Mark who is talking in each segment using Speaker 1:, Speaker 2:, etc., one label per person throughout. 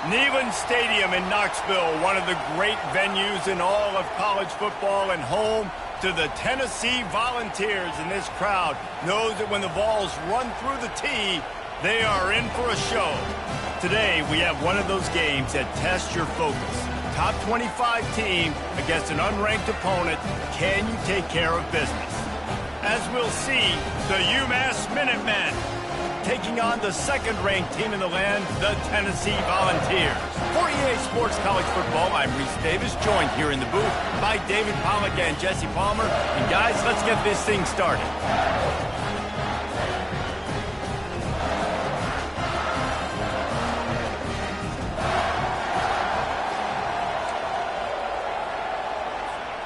Speaker 1: Neyland Stadium in Knoxville, one of the great venues in all of college football, and home to the Tennessee Volunteers. And this crowd knows that when the balls run through the tee, they are in for a show. Today, we have one of those games that tests your focus. Top 25 team against an unranked opponent. Can you take care of business? As we'll see, the UMass Minutemen taking on the second-ranked team in the land, the Tennessee Volunteers. For EA Sports College Football, I'm Reese Davis, joined here in the booth by David Pollack and Jesse Palmer. And guys, let's get this thing started.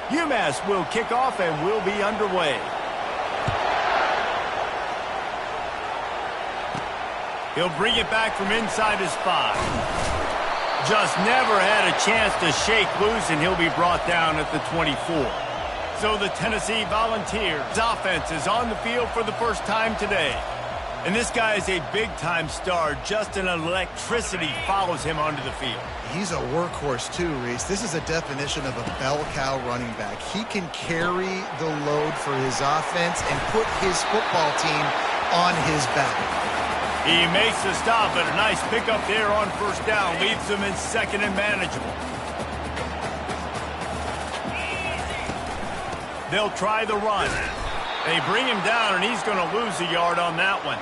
Speaker 1: UMass will kick off and will be underway. He'll bring it back from inside his 5. Just never had a chance to shake loose, and he'll be brought down at the 24. So the Tennessee Volunteers offense is on the field for the first time today. And this guy is a big-time star. Just an electricity follows him onto the field.
Speaker 2: He's a workhorse too, Reese. This is a definition of a bell cow running back. He can carry the load for his offense and put his football team on his back.
Speaker 1: He makes the stop, but a nice pickup there on first down. Leaves them in second and manageable. They'll try the run. They bring him down, and he's going to lose a yard on that one.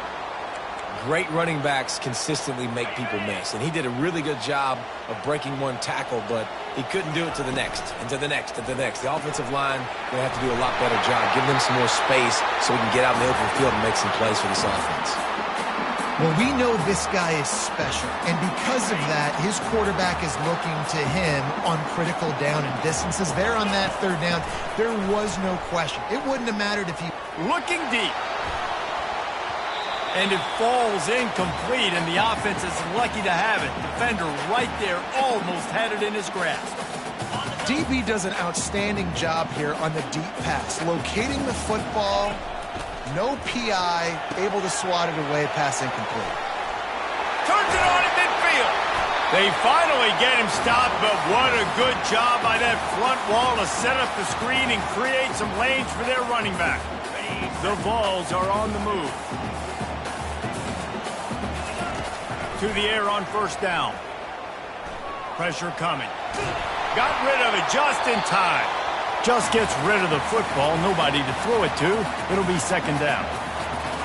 Speaker 3: Great running backs consistently make people miss, and he did a really good job of breaking one tackle, but he couldn't do it to the next, and to the next, and to the next. The offensive line going to have to do a lot better job, giving them some more space so we can get out in the open field and make some plays for this offense.
Speaker 2: Well, we know this guy is special, and because of that, his quarterback is looking to him on critical down and distances. There on that third down, there was no question. It wouldn't have mattered if he...
Speaker 1: Looking deep. And it falls incomplete, and the offense is lucky to have it. Defender right there almost had it in his grasp.
Speaker 2: DB does an outstanding job here on the deep pass, locating the football. No PI, able to swat it away, pass incomplete.
Speaker 1: Turns it on at midfield. They finally get him stopped, but what a good job by that front wall to set up the screen and create some lanes for their running back. The Vols are on the move. To the air on first down. Pressure coming. Got rid of it just in time. Just gets rid of the football, nobody to throw it to. It'll be second down.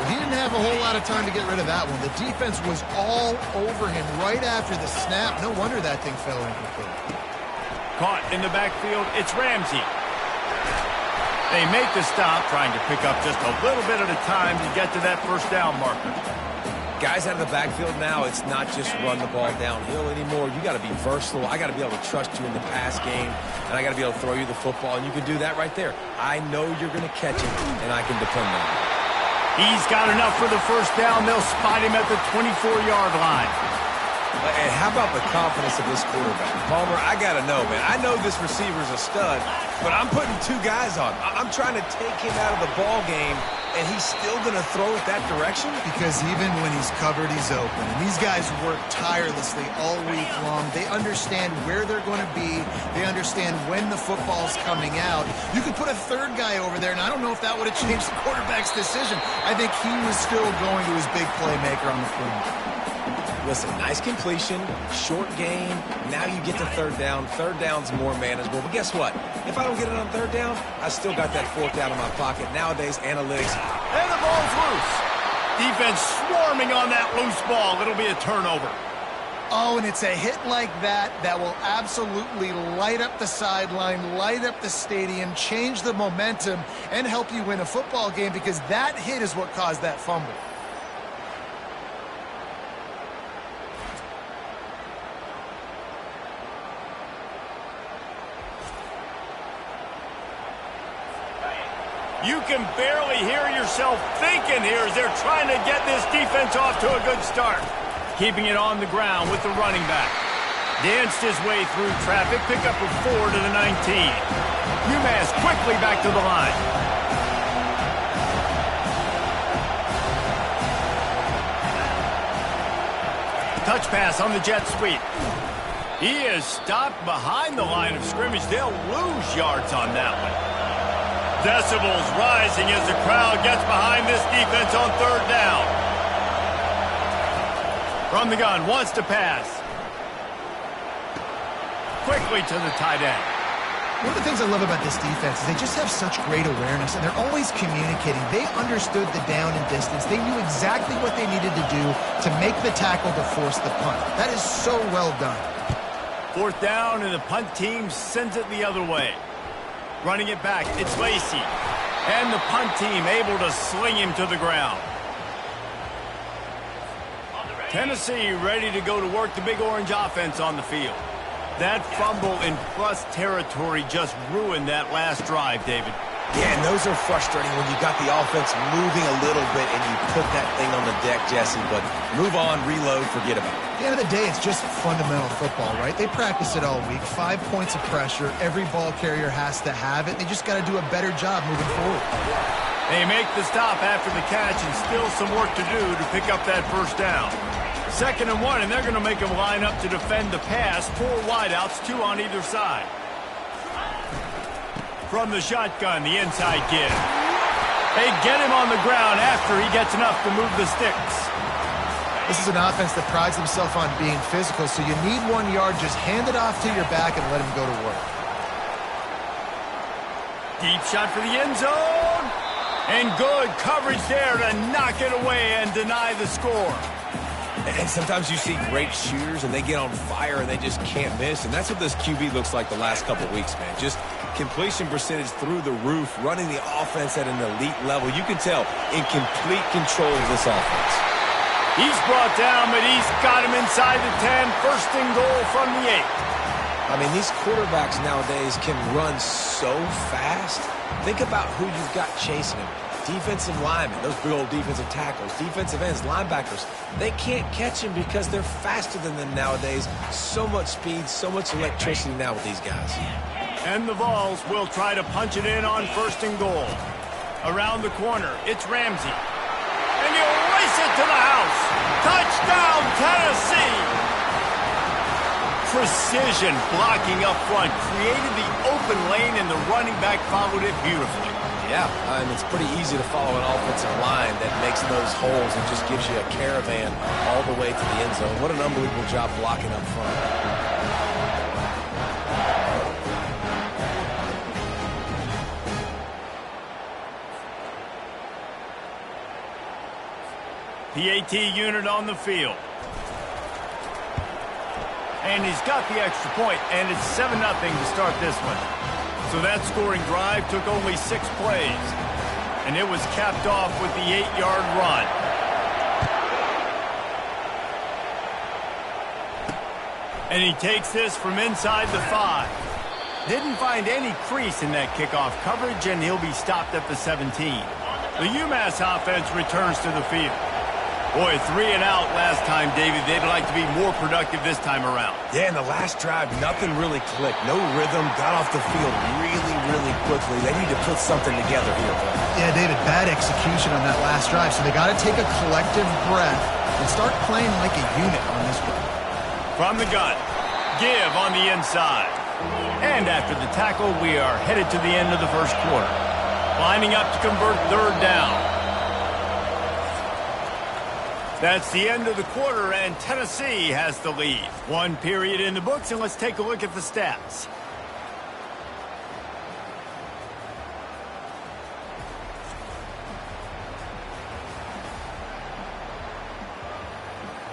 Speaker 2: Well, he didn't have a whole lot of time to get rid of that one. The defense was all over him right after the snap. No wonder that thing fell incomplete.
Speaker 1: Caught in the backfield, it's Ramsey. They make the stop, trying to pick up just a little bit at a time to get to that first down marker.
Speaker 3: Guys out of the backfield now, it's not just run the ball downhill anymore. You got to be versatile. I got to be able to trust you in the pass game, and I got to be able to throw you the football, and you can do that right there. I know you're going to catch it, and I can depend on it.
Speaker 1: He's got enough for the first down. They'll spot him at the 24-yard line.
Speaker 3: And how about the confidence of this quarterback? Palmer, I got to know, man. I know this receiver's a stud, but I'm putting 2 guys on. I'm trying to take him out of the ball game, and he's still going to throw it that direction?
Speaker 2: Because even when he's covered, he's open. And these guys work tirelessly all week long. They understand where they're going to be. They understand when the football's coming out. You could put a third guy over there, and I don't know if that would have changed the quarterback's decision. I think he was still going to his big playmaker on the perimeter.
Speaker 3: Listen, nice completion, short game. Now you get to third down. Third down's more manageable. But guess what? If I don't get it on third down, I still got that fourth down in my pocket. Nowadays, analytics.
Speaker 1: And the ball's loose. Defense swarming on that loose ball. It'll be a turnover.
Speaker 2: Oh, and it's a hit like that that will absolutely light up the sideline, light up the stadium, change the momentum, and help you win a football game, because that hit is what caused that fumble.
Speaker 1: You can barely hear yourself thinking here as they're trying to get this defense off to a good start. Keeping it on the ground with the running back. Danced his way through traffic, pickup of 4 to the 19. UMass quickly back to the line. Touch pass on the jet sweep. He is stopped behind the line of scrimmage. They'll lose yards on that one. Decibels rising as the crowd gets behind this defense on third down. From the gun, wants to pass. Quickly to the tight end.
Speaker 2: One of the things I love about this defense is they just have such great awareness, and they're always communicating. They understood the down and distance. They knew exactly what they needed to do to make the tackle to force the punt. That is so well done.
Speaker 1: Fourth down, and the punt team sends it the other way. Running it back, it's Lacey. And the punt team able to sling him to the ground. Tennessee ready to go to work the Big Orange offense on the field. That fumble in plus territory just ruined that last drive, David.
Speaker 3: Yeah, and those are frustrating when you got the offense moving a little bit and you put that thing on the deck, Jesse. But move on, reload, forget about it.
Speaker 2: At the end of the day, it's just fundamental football, right? They practice it all week. 5 points of pressure. Every ball carrier has to have it. They just got to do a better job moving forward.
Speaker 1: They make the stop after the catch and still some work to do to pick up that first down. 2nd and 1, and they're going to make them line up to defend the pass. 4 wideouts, 2 on either side. From the shotgun, the inside give. They get him on the ground after he gets enough to move the sticks.
Speaker 2: This is an offense that prides themselves on being physical, so you need 1 yard, just hand it off to your back and let him go to work.
Speaker 1: Deep shot for the end zone. And good coverage there to knock it away and deny the score.
Speaker 3: And sometimes you see great shooters, and they get on fire, and they just can't miss. And that's what this QB looks like the last couple of weeks, man. Just completion percentage through the roof, running the offense at an elite level. You can tell in complete control of this offense.
Speaker 1: He's brought down, but he's got him inside the 10. 1st and goal from the 8.
Speaker 3: I mean, these quarterbacks nowadays can run so fast. Think about who you've got chasing him. Defensive linemen, those big old defensive tackles, defensive ends, linebackers, they can't catch him because they're faster than them nowadays. So much speed, so much electricity now with these guys.
Speaker 1: And the Vols will try to punch it in on 1st and goal. Around the corner, it's Ramsey. And he'll race it to the house. Touchdown, Tennessee! Precision blocking up front created the open lane, and the running back followed it beautifully.
Speaker 3: Yeah, and it's pretty easy to follow an offensive line that makes those holes and just gives you a caravan all the way to the end zone. What an unbelievable job blocking up front.
Speaker 1: PAT unit on the field. And he's got the extra point, and it's 7-0 to start this one. So that scoring drive took only 6 plays. And it was capped off with the 8-yard run. And he takes this from inside the 5. Didn't find any crease in that kickoff coverage, and he'll be stopped at the 17. The UMass offense returns to the field. Boy, 3 and out last time, David. They'd like to be more productive this time around.
Speaker 3: Yeah, in the last drive, nothing really clicked. No rhythm, got off the field really quickly. They need to put something together here, bro.
Speaker 2: Yeah, David, bad execution on that last drive, so they got to take a collective breath and start playing like a unit on this one.
Speaker 1: From the gun, give on the inside. And after the tackle, we are headed to the end of the first quarter. Lining up to convert 3rd down. That's the end of the quarter, and Tennessee has the lead. 1 period in the books, and let's take a look at the stats.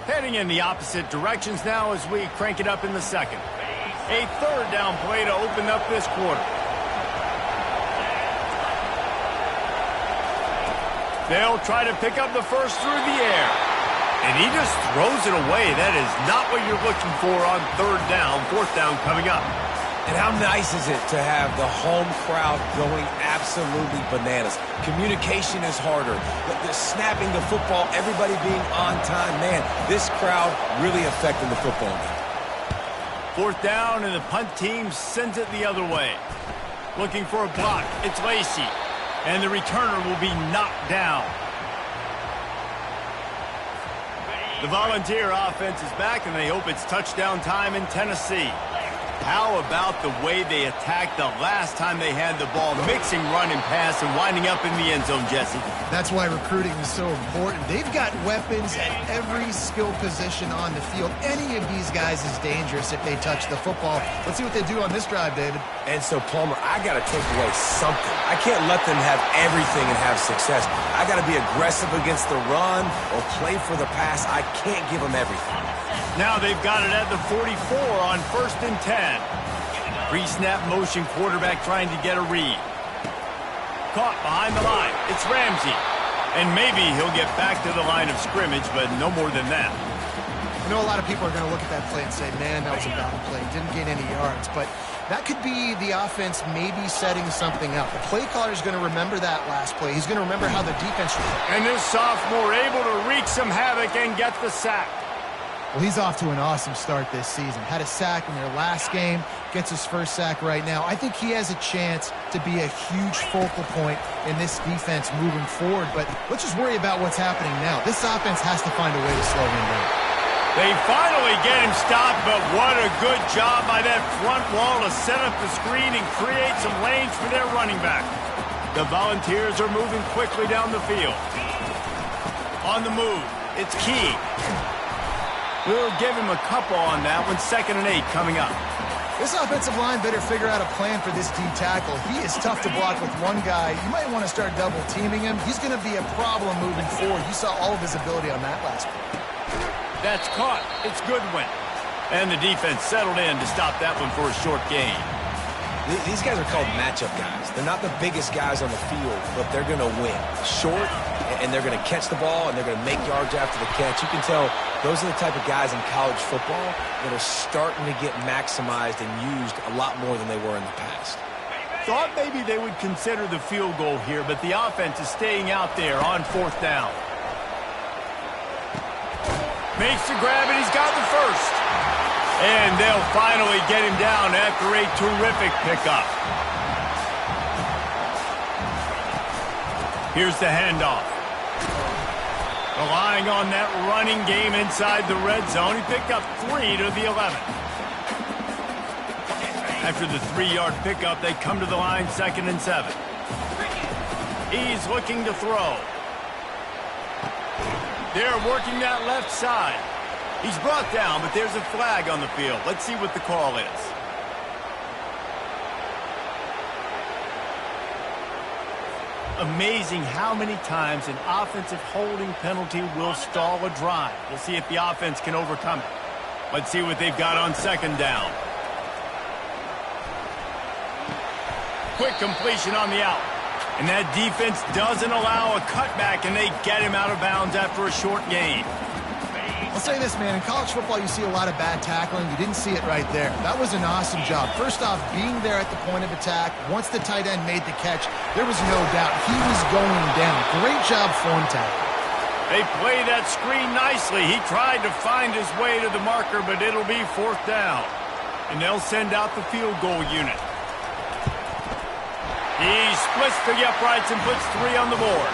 Speaker 1: Heading in the opposite directions now as we crank it up in the 2nd. A 3rd down play to open up this quarter. They'll try to pick up the first through the air. And he just throws it away. That is not what you're looking for on 3rd down. 4th down coming up.
Speaker 3: And how nice is it to have the home crowd going absolutely bananas? Communication is harder. The snapping the football, everybody being on time. Man, this crowd really affecting the football game.
Speaker 1: 4th down, and the punt team sends it the other way. Looking for a block. It's Lacey. And the returner will be knocked down. The Volunteer offense is back, and they hope it's touchdown time in Tennessee. How about the way they attacked the last time they had the ball, mixing run and pass and winding up in the end zone, Jesse?
Speaker 2: That's why recruiting is so important. They've got weapons at every skill position on the field. Any of these guys is dangerous if they touch the football. Let's see what they do on this drive, David.
Speaker 3: And so, Palmer, I got to take away something. I can't let them have everything and have success. I got to be aggressive against the run or play for the pass. I can't give them everything.
Speaker 1: Now they've got it at the 44 on 1st and 10. Pre-snap motion quarterback trying to get a read. Caught behind the line. It's Ramsey. And maybe he'll get back to the line of scrimmage, but no more than that.
Speaker 2: I know a lot of people are going to look at that play and say, man, that was a bad play. Didn't gain any yards. But that could be the offense maybe setting something up. The play caller is going to remember that last play. He's going to remember how the defense...
Speaker 1: And this sophomore able to wreak some havoc and get the sack.
Speaker 2: Well, he's off to an awesome start this season. Had a sack in their last game, gets his first sack right now. I think he has a chance to be a huge focal point in this defense moving forward. But let's just worry about what's happening now. This offense has to find a way to slow him down.
Speaker 1: They finally get him stopped, but what a good job by that front wall to set up the screen and create some lanes for their running back. The Volunteers are moving quickly down the field. On the move, it's Key. We'll give him a couple on that one. 2nd and 8 coming up.
Speaker 2: This offensive line better figure out a plan for this D tackle. He is tough to block with one guy. You might want to start double teaming him. He's going to be a problem moving forward. You saw all of his ability on that last play.
Speaker 1: That's caught. It's Goodwin. And the defense settled in to stop that one for a short gain.
Speaker 3: These guys are called matchup guys. They're not the biggest guys on the field, but they're going to win. Short, and they're going to catch the ball, and they're going to make yards after the catch. You can tell those are the type of guys in college football that are starting to get maximized and used a lot more than they were in the past.
Speaker 1: Thought maybe they would consider the field goal here, but the offense is staying out there on 4th down. Makes the grab, and he's got the first. And they'll finally get him down after a terrific pickup. Here's the handoff. Relying on that running game inside the red zone. He picked up 3 to the 11. After the 3-yard pickup, they come to the line 2nd and 7. He's looking to throw. They're working that left side. He's brought down, but there's a flag on the field. Let's see what the call is. Amazing how many times an offensive holding penalty will stall a drive. We'll see if the offense can overcome it. Let's see what they've got on 2nd down. Quick completion on the out. And that defense doesn't allow a cutback, and they get him out of bounds after a short gain.
Speaker 2: I'll say this, man. In college football, you see a lot of bad tackling. You didn't see it right there. That was an awesome job. First off, being there at the point of attack. Once the tight end made the catch, there was no doubt he was going down. Great job form tackle.
Speaker 1: They play that screen nicely. He tried to find his way to the marker, but it'll be 4th down. And they'll send out the field goal unit. He splits the uprights and puts 3 on the board.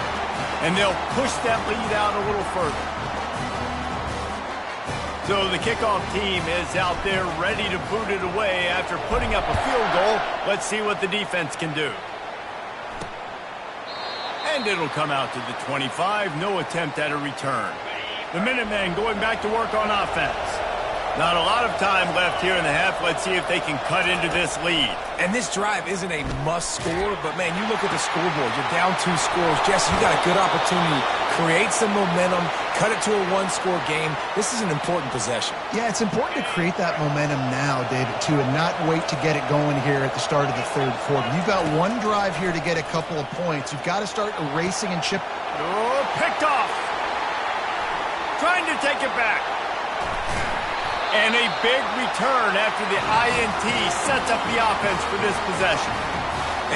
Speaker 1: And they'll push that lead out a little further. So the kickoff team is out there ready to boot it away after putting up a field goal. Let's see what the defense can do. And it'll come out to the 25. No attempt at a return. The Minutemen going back to work on offense. Not a lot of time left here in the half. Let's see if they can cut into this lead.
Speaker 3: And this drive isn't a must score, but, man, you look at the scoreboard. You're down 2 scores. Jesse, you got a good opportunity. Create some momentum. Cut it to a 1-score game. This is an important possession.
Speaker 2: Yeah, it's important to create that momentum now, David, too, and not wait to get it going here at the start of the 3rd quarter. You've got one drive here to get a couple of points. You've got to start erasing and chip.
Speaker 1: Oh, picked off. Trying to take it back. And a big return after the INT sets up the offense for this possession.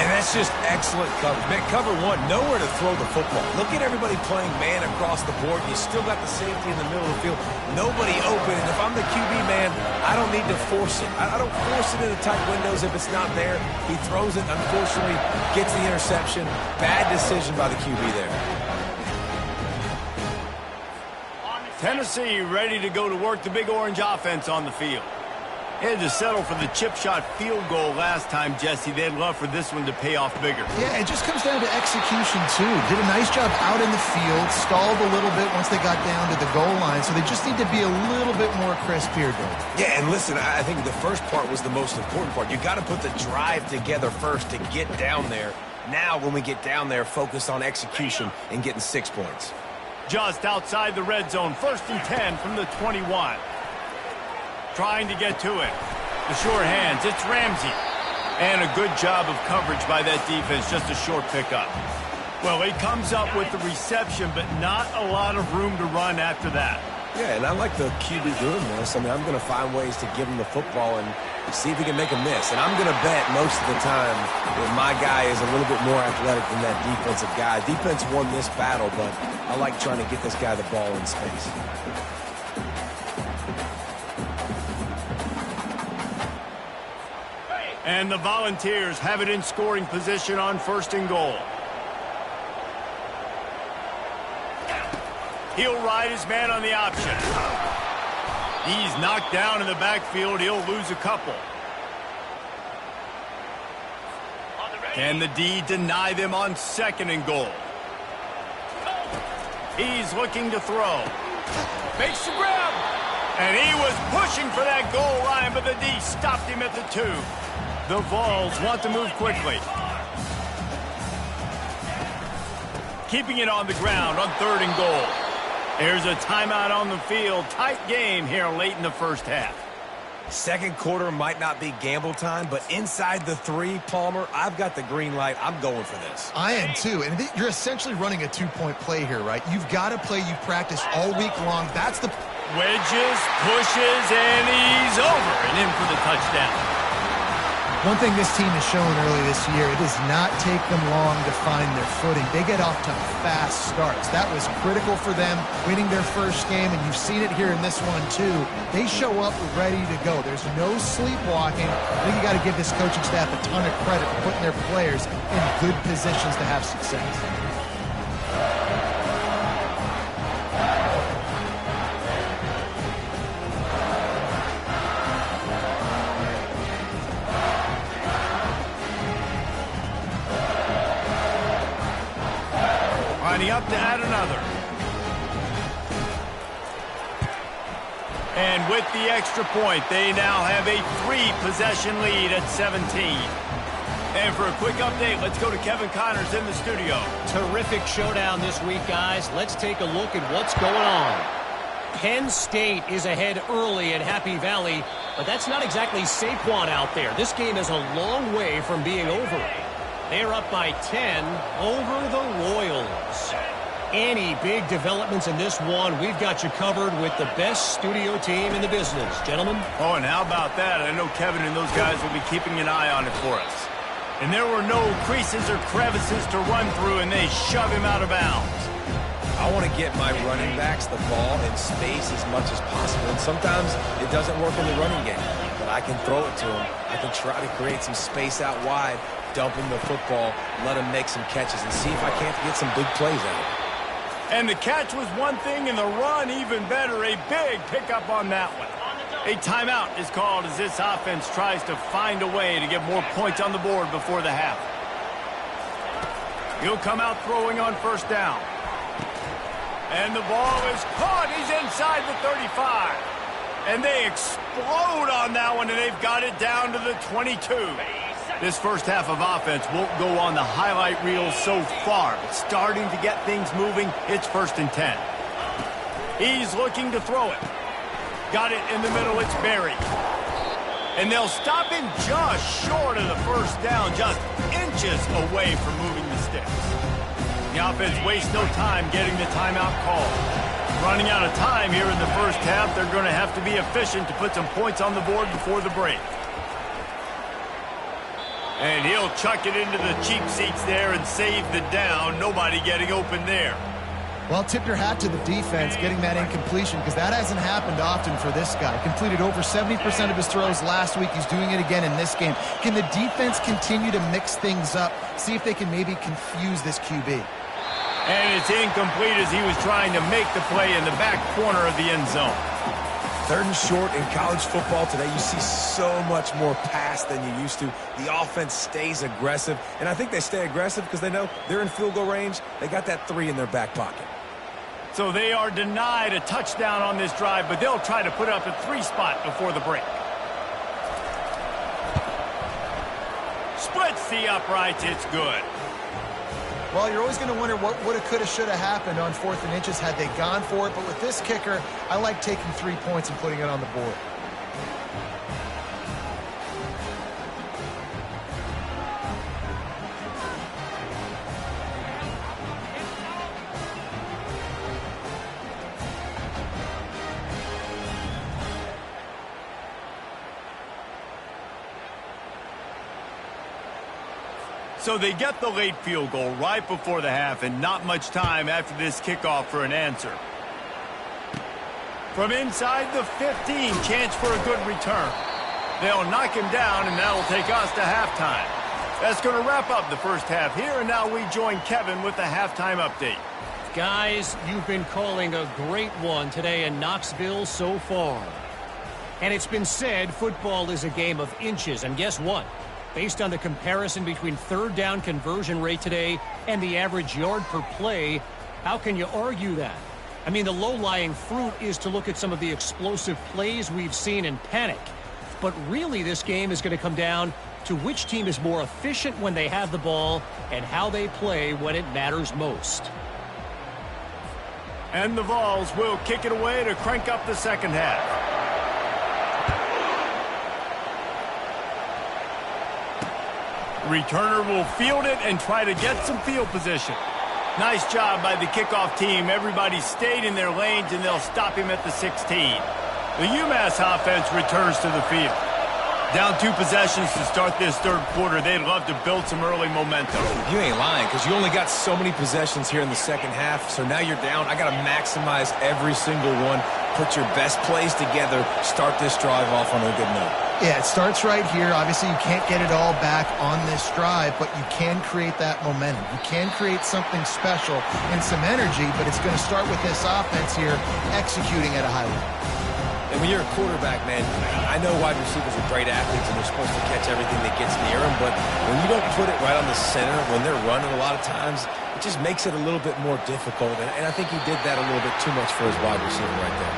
Speaker 3: And that's just excellent coverage. Man, cover 1, nowhere to throw the football. Look at everybody playing man across the board. You still got the safety in the middle of the field. Nobody open. And if I'm the QB, man, I don't need to force it. I don't force it into tight windows if it's not there. He throws it, unfortunately, gets the interception. Bad decision by the QB there.
Speaker 1: Tennessee ready to go to work the Big Orange offense on the field. They had to settle for the chip shot field goal last time, Jesse. They'd love for this one to pay off bigger.
Speaker 2: Yeah, it just comes down to execution, too. Did a nice job out in the field, stalled a little bit once they got down to the goal line, so they just need to be a little bit more crisp here, Dave.
Speaker 3: Yeah, and listen, I think the first part was the most important part. You got to put the drive together first to get down there. Now, when we get down there, focus on execution and getting 6 points.
Speaker 1: Just outside the red zone, 1st and 10 from the 21. Trying to get to it. The sure hands, it's Ramsey. And a good job of coverage by that defense, just a short pickup. Well, he comes up with the reception, but not a lot of room to run after that.
Speaker 3: Yeah, and I like the QB doing this. I mean, I'm going to find ways to give him the football and see if he can make a miss. And I'm going to bet most of the time that my guy is a little bit more athletic than that defensive guy. Defense won this battle, but I like trying to get this guy the ball in space.
Speaker 1: And the Volunteers have it in scoring position on 1st and goal. He'll ride his man on the option. He's knocked down in the backfield. He'll lose a couple. Can the D deny them on 2nd and goal? He's looking to throw. Makes the grab. And he was pushing for that goal line, but the D stopped him at the 2. The Vols want to move quickly. Keeping it on the ground on 3rd and goal. There's a timeout on the field. Tight game here late in the first half.
Speaker 3: Second quarter might not be gamble time, but inside the 3, Palmer, I've got the green light. I'm going for this.
Speaker 2: I am too, and you're essentially running a 2-point play here, right? You've got to play you've practiced all week long. That's the...
Speaker 1: Wedges, pushes, and he's over and in for the touchdown.
Speaker 2: One thing this team has shown early this year, it does not take them long to find their footing. They get off to fast starts. That was critical for them, winning their first game, and you've seen it here in this one too. They show up ready to go. There's no sleepwalking. I think you got to give this coaching staff a ton of credit for putting their players in good positions to have success.
Speaker 1: Up to add another. And with the extra point, they now have a 3-possession lead at 17. And for a quick update, let's go to Kevin Connors in the studio.
Speaker 4: Terrific showdown this week, guys. Let's take a look at what's going on. Penn State is ahead early in Happy Valley, but that's not exactly Saquon out there. This game is a long way from being over. They're up by 10 over the Royals. Any big developments in this one, we've got you covered with the best studio team in the business. Gentlemen?
Speaker 1: Oh, and how about that? I know Kevin and those guys will be keeping an eye on it for us. And there were no creases or crevices to run through, and they shove him out of bounds.
Speaker 3: I want to get my running backs the ball in space as much as possible. And sometimes it doesn't work in the running game, but I can throw it to him. I can try to create some space out wide, dump him the football, let him make some catches, and see if I can't get some big plays out of it.
Speaker 1: And the catch was one thing, and the run even better. A big pickup on that one. A timeout is called as this offense tries to find a way to get more points on the board before the half. He'll come out throwing on 1st down. And the ball is caught. He's inside the 35. And they explode on that one, and they've got it down to the 22. This first half of offense won't go on the highlight reel so far. But starting to get things moving, it's 1st and 10. He's looking to throw it. Got it in the middle, it's Berry. And they'll stop him just short of the 1st down, just inches away from moving the sticks. The offense wastes no time getting the timeout call. Running out of time here in the first half, they're going to have to be efficient to put some points on the board before the break. And he'll chuck it into the cheap seats there and save the down. Nobody getting open there.
Speaker 2: Well, tip your hat to the defense getting that incompletion, because that hasn't happened often for this guy. Completed over 70% of his throws last week. He's doing it again in this game. Can the defense continue to mix things up? See if they can maybe confuse this QB.
Speaker 1: And it's incomplete as he was trying to make the play in the back corner of the end zone.
Speaker 3: 3rd and short in college football today. You see so much more pass than you used to. The offense stays aggressive, and I think they stay aggressive because they know they're in field goal range. They got that 3 in their back pocket.
Speaker 1: So they are denied a touchdown on this drive, but they'll try to put up a 3 spot before the break. Splits the uprights. It's good.
Speaker 2: Well, you're always going to wonder what woulda, coulda, shoulda happened on 4th and inches had they gone for it. But with this kicker, I like taking 3 points and putting it on the board.
Speaker 1: So they get the late field goal right before the half, and not much time after this kickoff for an answer. From inside the 15, chance for a good return. They'll knock him down, and that'll take us to halftime. That's going to wrap up the first half here, and now we join Kevin with the halftime update.
Speaker 4: Guys, you've been calling a great one today in Knoxville so far. And it's been said football is a game of inches, and guess what? Based on the comparison between 3rd down conversion rate today and the average yard per play, how can you argue that? I mean, the low-lying fruit is to look at some of the explosive plays we've seen and panic. But really, this game is going to come down to which team is more efficient when they have the ball and how they play when it matters most.
Speaker 1: And the Vols will kick it away to crank up the second half. Returner will field it and try to get some field position. Nice job by the kickoff team. Everybody stayed in their lanes, and they'll stop him at the 16. The UMass offense returns to the field. Down 2 possessions to start this 3rd quarter. They'd love to build some early momentum.
Speaker 3: You ain't lying, because you only got so many possessions here in the second half, so now you're down. I got to maximize every single one. Put your best plays together. Start this drive off on a good note.
Speaker 2: Yeah, it starts right here. Obviously, you can't get it all back on this drive, but you can create that momentum. You can create something special and some energy, but it's going to start with this offense here executing at a high level.
Speaker 3: And when you're a quarterback, man, I know wide receivers are great athletes and they're supposed to catch everything that gets near them, but when you don't put it right on the center, when they're running a lot of times, it just makes it a little bit more difficult. And I think he did that a little bit too much for his wide receiver right there.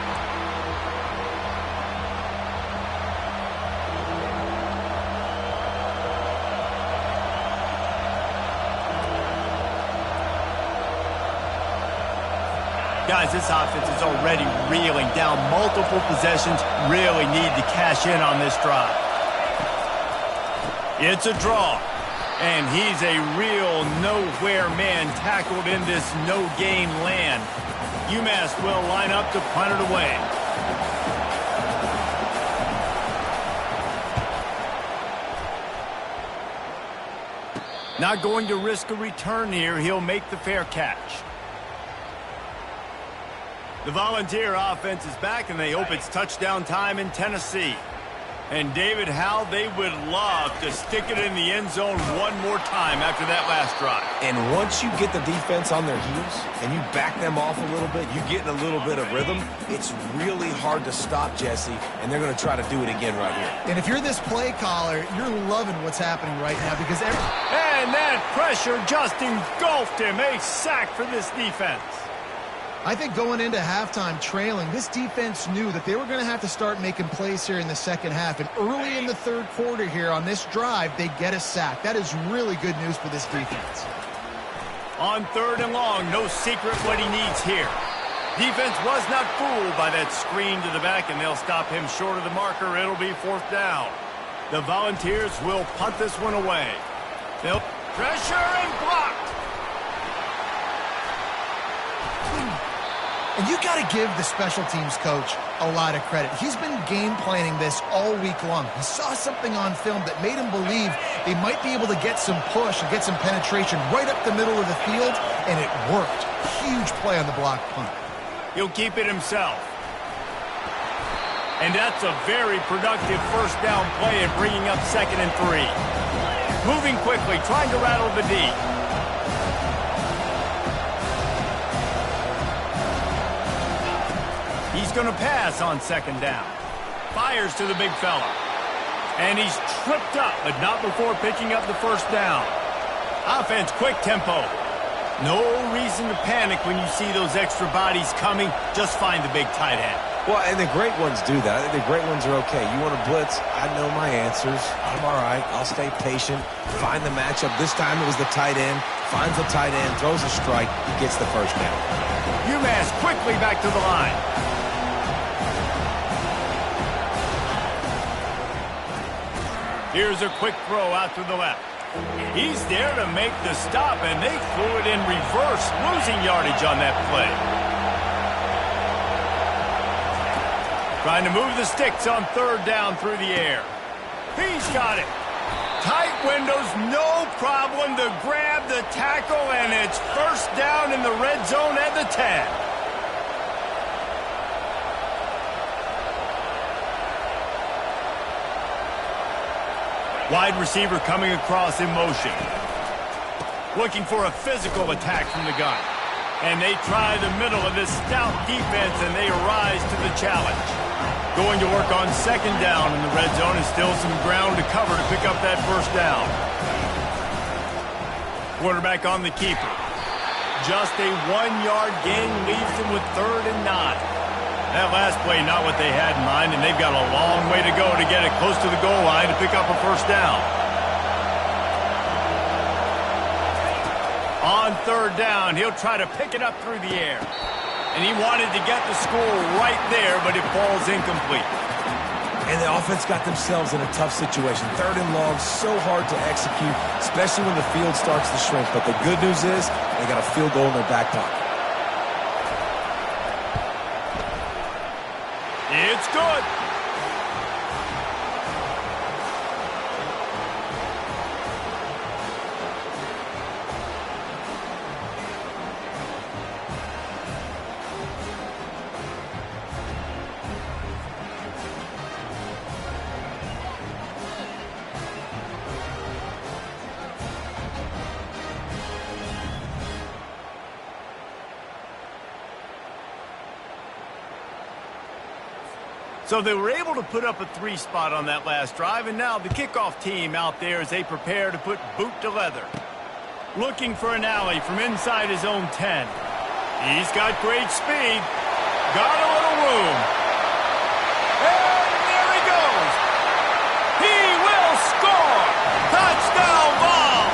Speaker 1: Guys, this offense is already reeling down multiple possessions. Really need to cash in on this drive. It's a draw. And he's a real nowhere man tackled in this no-gain land. UMass will line up to punt it away. Not going to risk a return here. He'll make the fair catch. The Volunteer offense is back, and they hope it's touchdown time in Tennessee. And, David, how they would love to stick it in the end zone one more time after that last drive.
Speaker 3: And once you get the defense on their heels and you back them off a little bit, you get in a little bit of rhythm, it's really hard to stop, Jesse, and they're going to try to do it again right here.
Speaker 2: And if you're this play caller, you're loving what's happening right now because
Speaker 1: And that pressure just engulfed him. A sack for this defense.
Speaker 2: I think going into halftime trailing, this defense knew that they were going to have to start making plays here in the second half. And early in the 3rd quarter here on this drive, they get a sack. That is really good news for this defense.
Speaker 1: On 3rd and long, no secret what he needs here. Defense was not fooled by that screen to the back, and they'll stop him short of the marker. It'll be 4th down. The Volunteers will punt this one away. They'll pressure and blocked.
Speaker 2: And you got to give the special teams coach a lot of credit. He's been game planning this all week long. He saw something on film that made him believe they might be able to get some push and get some penetration right up the middle of the field, and it worked. Huge play on the block punt.
Speaker 1: He'll keep it himself. And that's a very productive 1st down play and bringing up 2nd and 3. Moving quickly, trying to rattle the D. going to pass on second down. Fires to the big fella. And he's tripped up, but not before picking up the first down. Offense, quick tempo. No reason to panic when you see those extra bodies coming. Just find the big tight end.
Speaker 3: Well, and the great ones do that. I think the great ones are okay. You want to blitz? I know my answers. I'm all right. I'll stay patient. Find the matchup. This time it was the tight end. Finds the tight end, throws a strike, gets the first down.
Speaker 1: UMass quickly back to the line. Here's a quick throw out to the left. He's there to make the stop, and they threw it in reverse, losing yardage on that play. Trying to move the sticks on third down through the air. He's got it. Tight windows, no problem to grab the tackle, and it's first down in the red zone at the 10. Wide receiver coming across in motion. Looking for a physical attack from the gun. And they try the middle of this stout defense, and they rise to the challenge. Going to work on second down in the red zone, and still some ground to cover to pick up that first down. Quarterback on the keeper. Just a 1-yard gain leaves them with 3rd and 9. That last play, not what they had in mind, and they've got a long way to go to get it close to the goal line to pick up a first down. On third down, he'll try to pick it up through the air. And he wanted to get the score right there, but it falls incomplete.
Speaker 3: And the offense got themselves in a tough situation. 3rd and long, so hard to execute, especially when the field starts to shrink. But the good news is they got a field goal in their back pocket.
Speaker 1: It's good. So they were able to put up a 3 spot on that last drive, and now the kickoff team out there as they prepare to put boot to leather. Looking for an alley from inside his own 10. He's got great speed. Got a little room. And there he goes. He will score. Touchdown ball.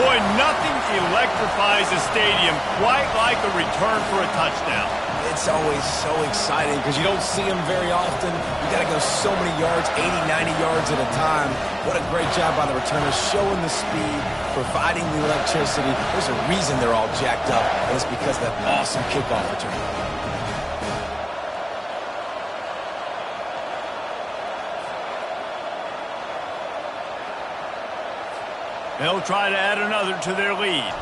Speaker 1: Boy, nothing electrifies a stadium quite like a return for a touchdown.
Speaker 3: It's always so exciting because you don't see them very often. You got to go so many yards, 80, 90 yards at a time. What a great job by the returners, showing the speed, providing the electricity. There's a reason they're all jacked up, and it's because of that awesome kickoff return.
Speaker 1: They'll try to add another to their lead.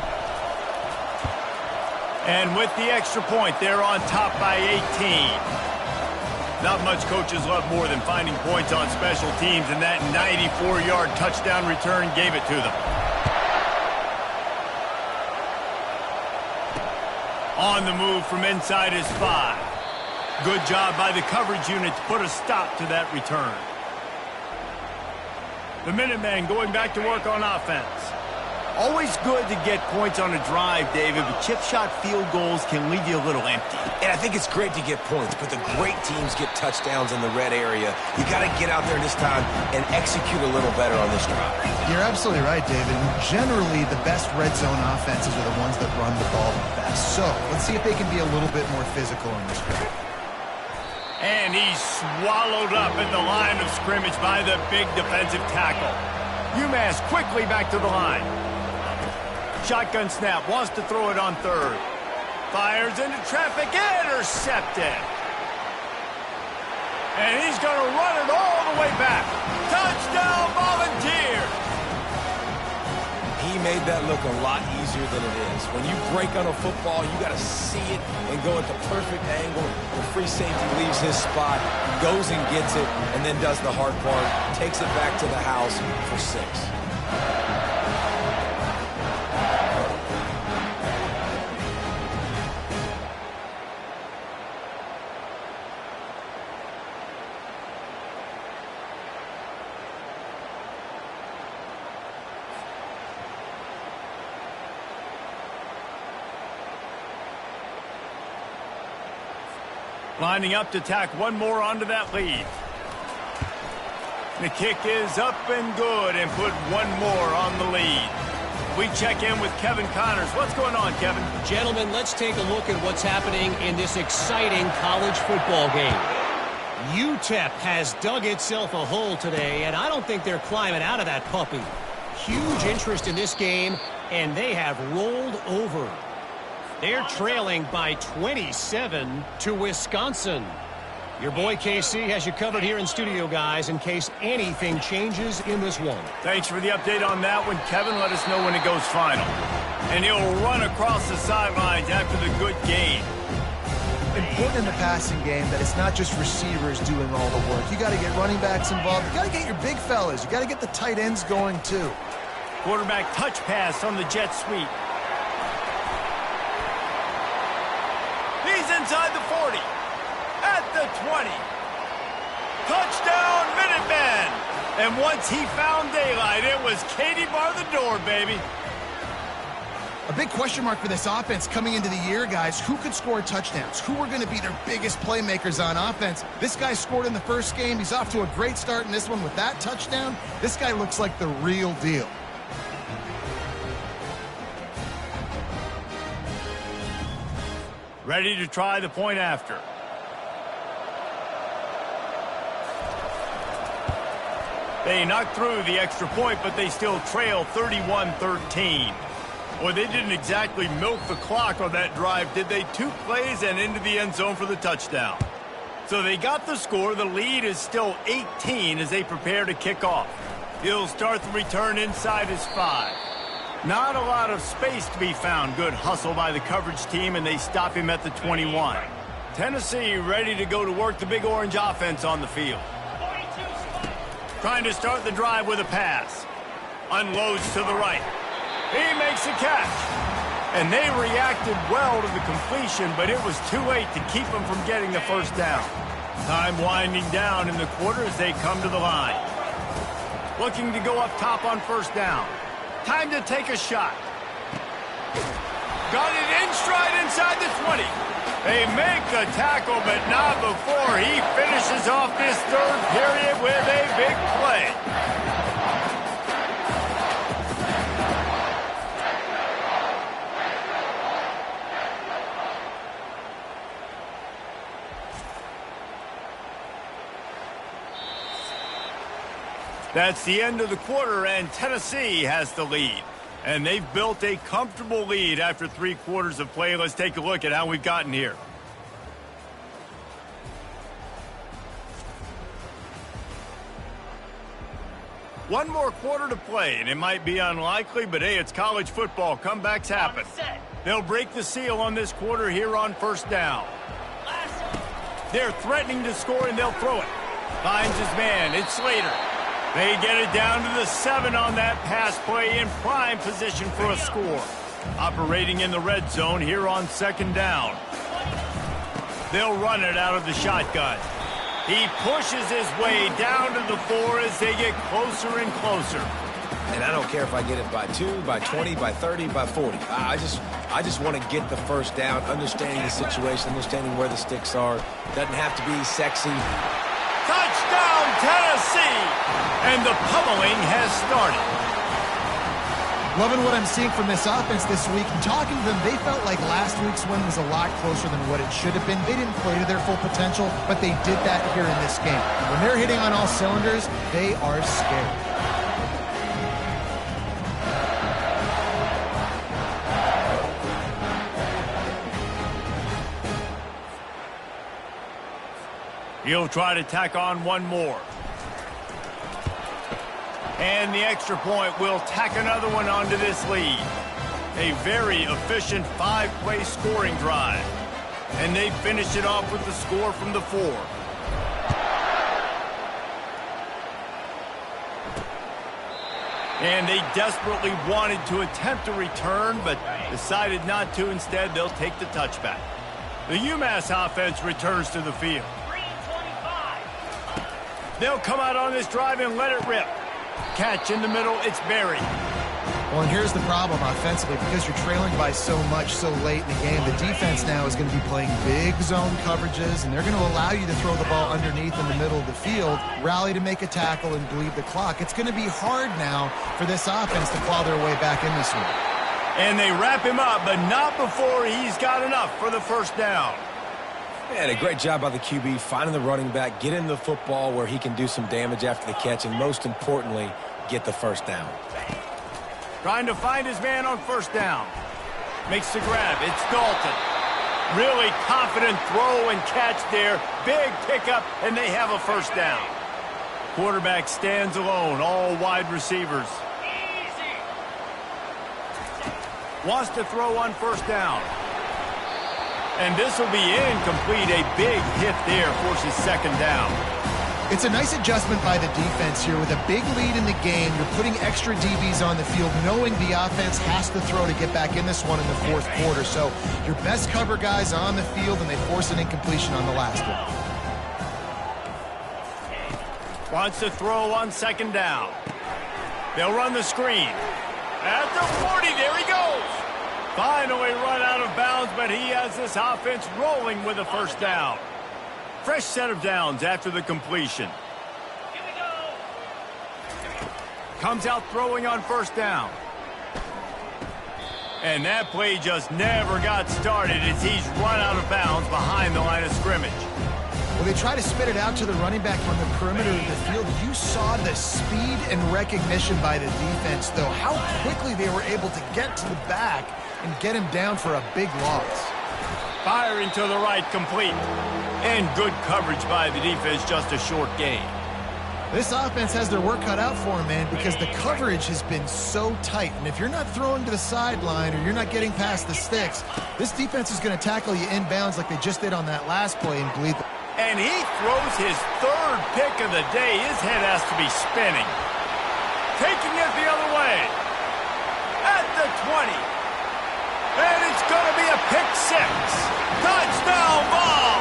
Speaker 1: And with the extra point, they're on top by 18. Not much coaches love more than finding points on special teams, and that 94-yard touchdown return gave it to them. On the move from inside his 5. Good job by the coverage unit to put a stop to that return. The Minutemen going back to work on offense. Always good to get points on a drive, David, but chip shot field goals can leave you a little empty.
Speaker 3: And I think it's great to get points, but the great teams get touchdowns in the red area. You got to get out there this time and execute a little better on this drive.
Speaker 2: You're absolutely right, David. Generally, the best red zone offenses are the ones that run the ball the best. So let's see if they can be a little bit more physical in this drive.
Speaker 1: And he's swallowed up at the line of scrimmage by the big defensive tackle. UMass quickly back to the line. Shotgun snap, wants to throw it on third. Fires into traffic, intercepted. And he's going to run it all the way back. Touchdown, Volunteers!
Speaker 3: He made that look a lot easier than it is. When you break on a football, you got to see it and go at the perfect angle. The free safety leaves his spot, goes and gets it, and then does the hard part, takes it back to the house for 6.
Speaker 1: Lining up to tack one more onto that lead. The kick is up and good and put one more on the lead. We check in with Kevin Connors. What's going on, Kevin?
Speaker 4: Gentlemen, let's take a look at what's happening in this exciting college football game. UTEP has dug itself a hole today, and I don't think they're climbing out of that puppy. Huge interest in this game, and they have rolled over. They're trailing by 27 to Wisconsin. Your boy KC has you covered here in studio, guys, in case anything changes in this one.
Speaker 1: Thanks for the update on that one, Kevin. Let us know when it goes final. And he'll run across the sidelines after the good gain.
Speaker 2: Important in the passing game that it's not just receivers doing all the work. You got to get running backs involved. You got to get your big fellas. You got to get the tight ends going too.
Speaker 1: Quarterback touch pass on the jet sweep. He's inside the 40. At the 20. Touchdown, Minutemen. And once he found daylight, it was Katie bar the door, baby.
Speaker 2: A big question mark for this offense coming into the year, guys. Who could score touchdowns? Who are going to be their biggest playmakers on offense? This guy scored in the first game. He's off to a great start in this one with that touchdown. This guy looks like the real deal.
Speaker 1: Ready to try the point after. They knocked through the extra point, but they still trail 31-13. Boy, they didn't exactly milk the clock on that drive, did they? 2 plays and into the end zone for the touchdown. So they got the score. The lead is still 18 as they prepare to kick off. He'll start the return inside his 5. Not a lot of space to be found. Good hustle by the coverage team, and they stop him at the 21. Tennessee ready to go to work. The Big Orange offense on the field. Trying to start the drive with a pass. Unloads to the right. He makes a catch. And they reacted well to the completion, but it was too late to keep them from getting the first down. Time winding down in the quarter as they come to the line. Looking to go up top on first down. Time to take a shot. Got it in stride inside the 20. They make the tackle, but not before he finishes off this third period with a big play. That's the end of the quarter, and Tennessee has the lead. And they've built a comfortable lead after 3 quarters of play. Let's take a look at how we've gotten here. One more quarter to play, and it might be unlikely, but hey, it's college football. Comebacks happen. They'll break the seal on this quarter here on first down. They're threatening to score, and they'll throw it. Finds his man. It's Slater. They get it down to the 7 on that pass play in prime position for a score. Operating in the red zone here on second down. They'll run it out of the shotgun. He pushes his way down to the 4 as they get closer and closer.
Speaker 3: And I don't care if I get it by 2, by 20, by 30, by 40. I just want to get the first down, understanding the situation, understanding where the sticks are. Doesn't have to be sexy.
Speaker 1: Touchdown, Tennessee! And the pummeling has started.
Speaker 2: Loving what I'm seeing from this offense this week. Talking to them, they felt like last week's win was a lot closer than what it should have been. They didn't play to their full potential, but they did that here in this game. When they're hitting on all cylinders, they are scared.
Speaker 1: He'll try to tack on one more. And the extra point will tack another one onto this lead. A very efficient 5-play scoring drive. And they finish it off with the score from the 4. And they desperately wanted to attempt a return, but decided not to. Instead, they'll take the touchback. The UMass offense returns to the field. They'll come out on this drive and let it rip. Catch in the middle, it's Berry.
Speaker 2: Well, and here's the problem offensively. Because you're trailing by so much so late in the game, the defense now is going to be playing big zone coverages, and they're going to allow you to throw the ball underneath in the middle of the field, rally to make a tackle, and bleed the clock. It's going to be hard now for this offense to claw their way back in this one.
Speaker 1: And they wrap him up, but not before he's got enough for the first down.
Speaker 3: And a great job by the QB finding the running back, getting the football where he can do some damage after the catch, and most importantly, get the first down.
Speaker 1: Trying to find his man on first down. Makes the grab. It's Dalton. Really confident throw and catch there. Big pickup, and they have a first down. Quarterback stands alone, all wide receivers. Wants to throw on first down. And this will be incomplete. A big hit there forces second down.
Speaker 2: It's a nice adjustment by the defense here. With a big lead in the game, you're putting extra DBs on the field, knowing the offense has to throw to get back in this one in the fourth quarter. So your best cover guys on the field, and they force an incompletion on the last one.
Speaker 1: Wants to throw on second down. They'll run the screen. At the 40, there he goes. Finally run out of bounds, but he has this offense rolling with a first down. Fresh set of downs after the completion. Here we go. Comes out throwing on first down. And that play just never got started as he's run out of bounds behind the line of scrimmage.
Speaker 2: Well, they try to spit it out to the running back on the perimeter of the field. You saw the speed and recognition by the defense, though. How quickly they were able to get to the back and get him down for a big loss.
Speaker 1: Firing to the right, complete. And good coverage by the defense, just a short gain.
Speaker 2: This offense has their work cut out for them, man, because the coverage has been so tight. And if you're not throwing to the sideline or you're not getting past the sticks, this defense is going to tackle you inbounds like they just did on that last play and bleed the...
Speaker 1: And he throws his third pick of the day. His head has to be spinning. Taking it the other way. At the 20. And it's going to be a pick six. Touchdown ball.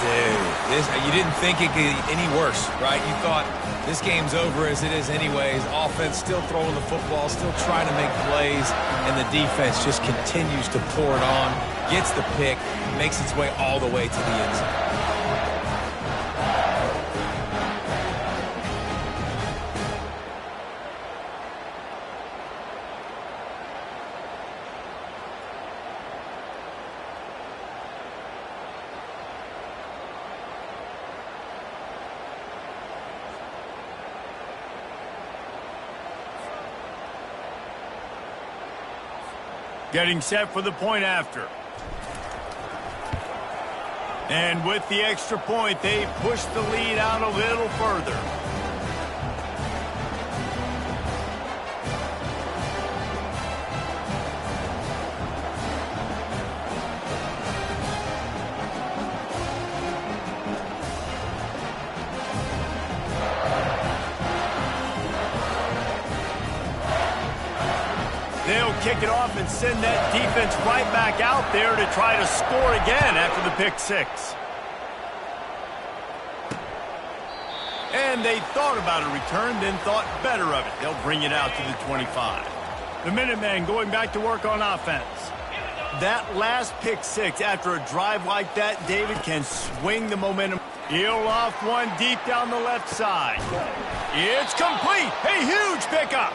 Speaker 3: Dude, you didn't think it could get any worse, right? You thought this game's over as it is anyways. Offense still throwing the football, still trying to make plays, and the defense just continues to pour it on, gets the pick, makes its way all the way to the end zone.
Speaker 1: Getting set for the point after. And with the extra point, they push the lead out a little further. They'll kick it off and send that defense right back out there to try to score again after the pick six. And they thought about a return, then thought better of it. They'll bring it out to the 25. The Minutemen going back to work on offense. That last pick six after a drive like that, David, can swing the momentum. He'll off one deep down the left side. It's complete. A huge pickup.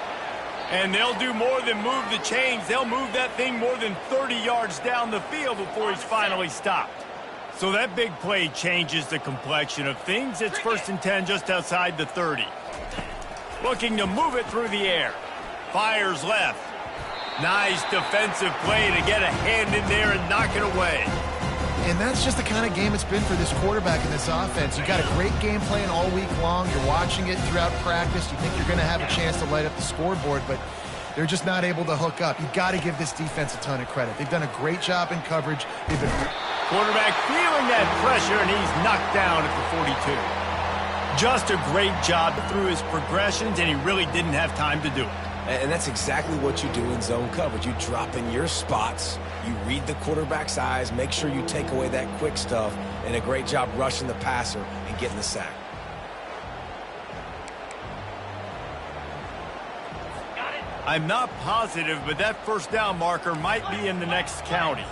Speaker 1: And they'll do more than move the chains. They'll move that thing more than 30 yards down the field before he's finally stopped. So that big play changes the complexion of things. It's 1st and 10 just outside the 30. Looking to move it through the air. Fires left. Nice defensive play to get a hand in there and knock it away.
Speaker 2: And that's just the kind of game it's been for this quarterback in this offense. You've got a great game plan all week long. You're watching it throughout practice. You think you're going to have a chance to light up the scoreboard, but they're just not able to hook up. You've got to give this defense a ton of credit. They've done a great job in coverage. They've been...
Speaker 1: Quarterback feeling that pressure, and he's knocked down at the 42. Just a great job through his progressions, and he really didn't have time to do it.
Speaker 3: And that's exactly what you do in zone coverage. You drop in your spots, you read the quarterback's eyes, make sure you take away that quick stuff, and a great job rushing the passer and getting the sack.
Speaker 1: I'm not positive, but that first down marker might be in the next county.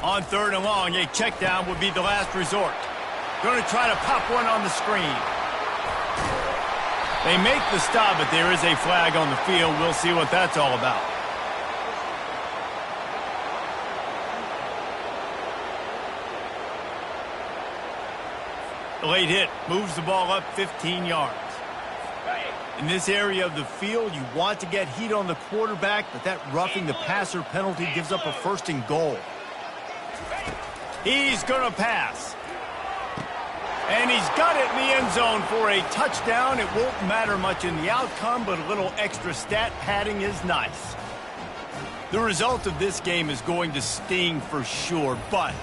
Speaker 1: On 3rd and long, a check down would be the last resort. Going to try to pop one on the screen. They make the stop, but there is a flag on the field. We'll see what that's all about. The late hit moves the ball up 15 yards. In this area of the field, you want to get heat on the quarterback, but that roughing the passer penalty gives up a 1st and goal. He's going to pass. And he's got it in the end zone for a touchdown. It won't matter much in the outcome, but a little extra stat padding is nice. The result of this game is going to sting for sure, but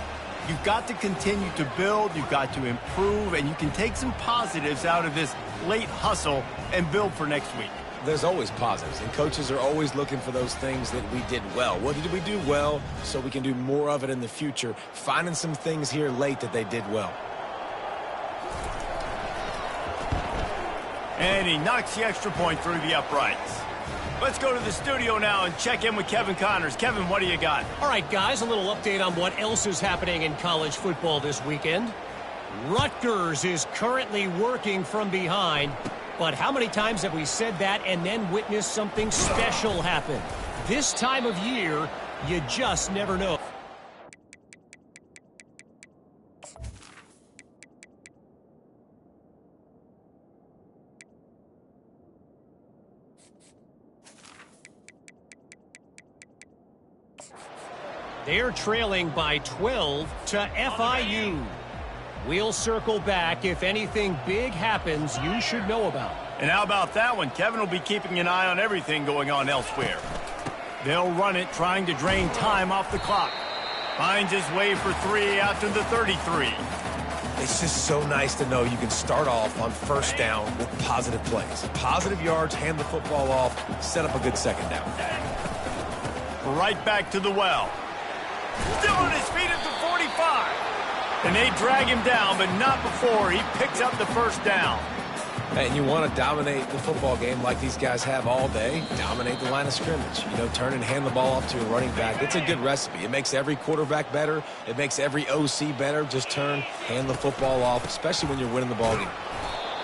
Speaker 1: you've got to continue to build, you've got to improve, and you can take some positives out of this late hustle and build for next week.
Speaker 3: There's always positives, and coaches are always looking for those things that we did well. What did we do well so we can do more of it in the future? Finding some things here late that they did well.
Speaker 1: And he knocks the extra point through the uprights. Let's go to the studio now and check in with Kevin Connors. Kevin, what do you got?
Speaker 4: All right, guys, a little update on what else is happening in college football this weekend. Rutgers is currently working from behind, but how many times have we said that and then witnessed something special happen? This time of year, you just never know. They're trailing by 12 to FIU. We'll circle back. If anything big happens, you should know about.
Speaker 1: And how about that one? Kevin will be keeping an eye on everything going on elsewhere. They'll run it, trying to drain time off the clock. Finds his way for 3 out to the 33.
Speaker 3: It's just so nice to know you can start off on 1st down with positive plays. Positive yards, hand the football off, set up a good 2nd down.
Speaker 1: Right back to the well. Still on his feet at the 45. And they drag him down, but not before he picks up the 1st down.
Speaker 3: And you want to dominate the football game like these guys have all day. Dominate the line of scrimmage. You know, turn and hand the ball off to a running back. It's a good recipe. It makes every quarterback better. It makes every OC better. Just turn, hand the football off, especially when you're winning the ball game.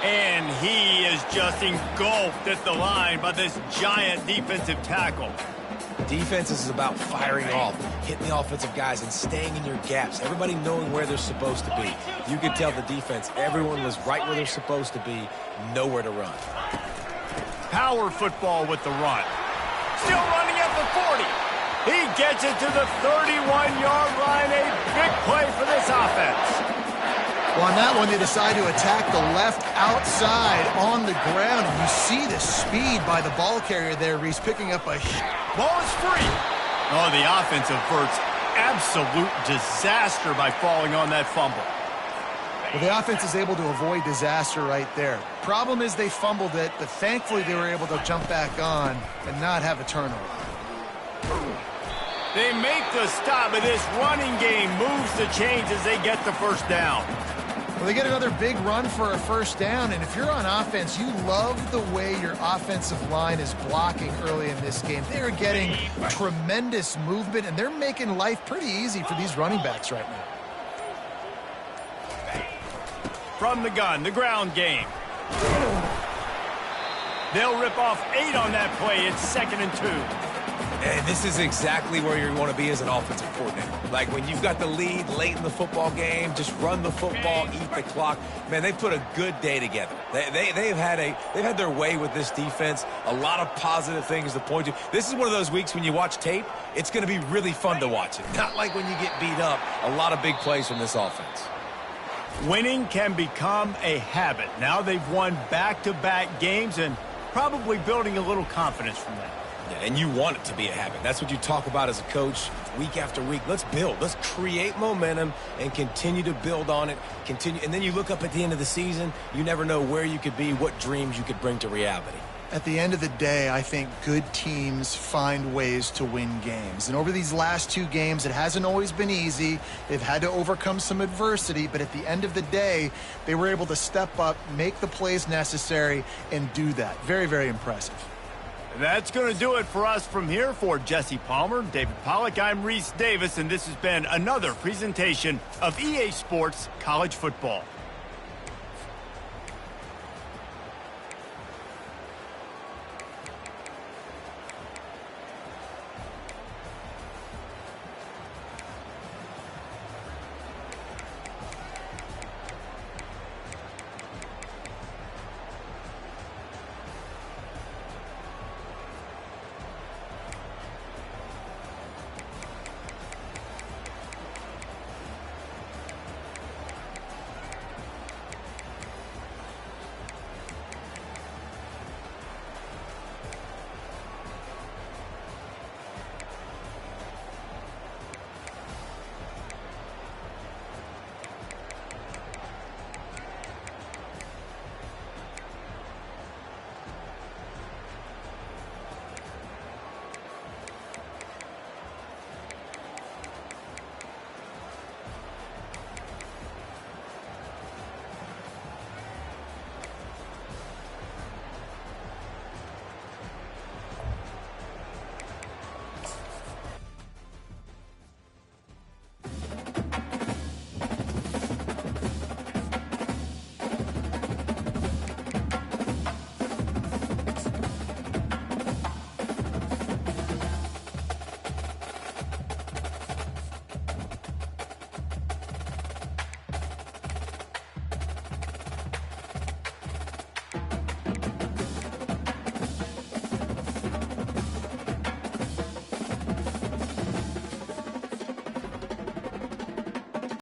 Speaker 1: And he is just engulfed at the line by this giant defensive tackle.
Speaker 3: Defense is about firing off, hitting the offensive guys, and staying in your gaps. Everybody knowing where they're supposed to be. You could tell the defense, everyone was right where they're supposed to be, nowhere to run.
Speaker 1: Power football with the run. Still running at the 40. He gets it to the 31-yard line. A big play for this offense.
Speaker 2: Well, on that one, they decide to attack the left outside on the ground. And you see the speed by the ball carrier there. He's picking up a...
Speaker 1: Ball is free. Oh, the offense averts absolute disaster by falling on that fumble.
Speaker 2: Well, the offense is able to avoid disaster right there. Problem is they fumbled it, but thankfully they were able to jump back on and not have a turnover.
Speaker 1: They make the stop, and this running game moves the chains as they get the 1st down.
Speaker 2: Well, they get another big run for a 1st down, and if you're on offense, you love the way your offensive line is blocking early in this game. They are getting tremendous movement, and they're making life pretty easy for these running backs right now.
Speaker 1: From the gun, the ground game. They'll rip off 8 on that play. It's 2nd and 2.
Speaker 3: And this is exactly where you want to be as an offensive coordinator. Like when you've got the lead late in the football game, just run the football, eat the clock. Man, they've put a good day together. They've had their way with this defense. A lot of positive things to point to. This is one of those weeks when you watch tape, it's going to be really fun to watch it. Not like when you get beat up. A lot of big plays from this offense.
Speaker 1: Winning can become a habit. Now they've won back-to-back games and probably building a little confidence from that.
Speaker 3: Yeah, and you want it to be a habit. That's what you talk about as a coach week after week. Let's build. Let's create momentum and continue to build on it. And then you look up at the end of the season, you never know where you could be, what dreams you could bring to reality.
Speaker 2: At the end of the day, I think good teams find ways to win games. And over these last 2 games, it hasn't always been easy. They've had to overcome some adversity, but at the end of the day, they were able to step up, make the plays necessary, and do that. Very, very impressive.
Speaker 1: That's going to do it for us from here. For Jesse Palmer, David Pollack, I'm Reese Davis, and this has been another presentation of EA Sports College Football.